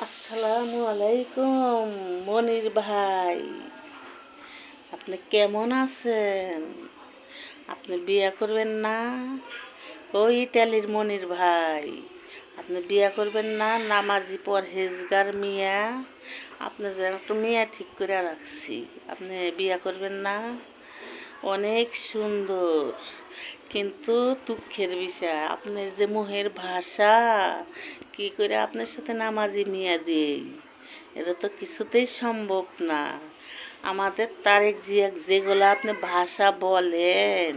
আসসালামু আলাইকুম মনির ভাই, আপনি কেমন আছেন? আপনি বিয়ে করবেন না? ওই ইটালির মনির ভাই, আপনি বিয়ে করবেন না? নামাজি পরহেজগার মিয়া, আপনি যেন একটু মেয়ে ঠিক করে রাখছি, আপনি বিয়ে করবেন না? অনেক সুন্দর, কিন্তু দুঃখের বিষয় আপনার যে মুখের ভাষা, কি করে আপনার সাথে নামাজি মিয়া দেই, এটা তো কিছুতেই সম্ভব না। আমাদের তারেক জিয়া যেগুলো আপনি ভাষা বলেন,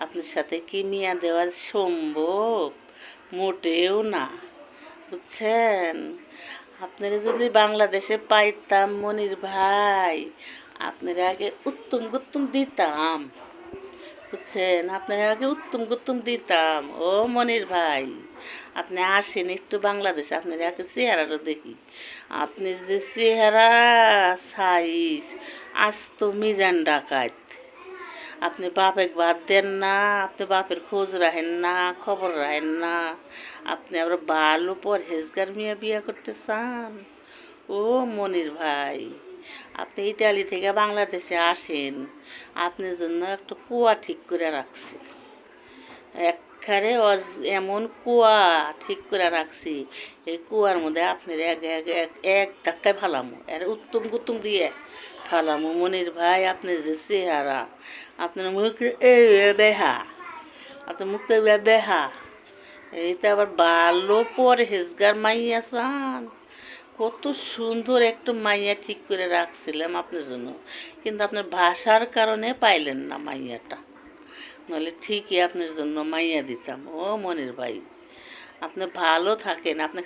আপনার সাথে কি মিয়া দেওয়ার সম্ভব? মোটেও না, বুঝছেন? আপনারা যদি বাংলাদেশে পাইতাম মনির ভাই, আপনারা আগে উত্তম গুত্তম দিতাম, বুঝছেন? আপনারা আগে উত্তম গুত্তম দিতাম। ও মনির ভাই, আপনি আসেন একটু বাংলাদেশে, আপনার আগে চেহারাটা দেখি। আপনি যে চেহারা সাইজ, আজ তো মিজান ডাকাত। আপনি বাপের বাদ দেন না, আপনি বাপের খোঁজ রাখেন না, খবর রাখেন না, আপনি আবার ভালো পরহেজগার মিয়া বিয়া করতে চান। ও মনির ভাই, আপনি ইটালি থেকে বাংলাদেশে আসেন, আপনার জন্য একটা কুয়া ঠিক করে রাখছি। একবারে এমন কুয়া ঠিক করে রাখছি, এই কুয়ার মধ্যে আপনার এক ধাক্কায় ফালামো, এর উত্তম গুত্তম দিয়ে ফালামো। মনির ভাই, আপনার যে চেহারা, আপনার মুখে এই বেহা, আপনার মুখে বেহা, এইটা আবার ভালো পরহেজগার মাইয়া চান। কত সুন্দর একটা মাইয়া ঠিক করে রাখছিলাম আপনার জন্য, কিন্তু আপনার ভাষার কারণে পাইলেন না মাইয়াটা, নাহলে ঠিকই আপনার জন্য মাইয়া দিতাম। ও মনির ভাই, আপনি ভালো থাকেন। আপনি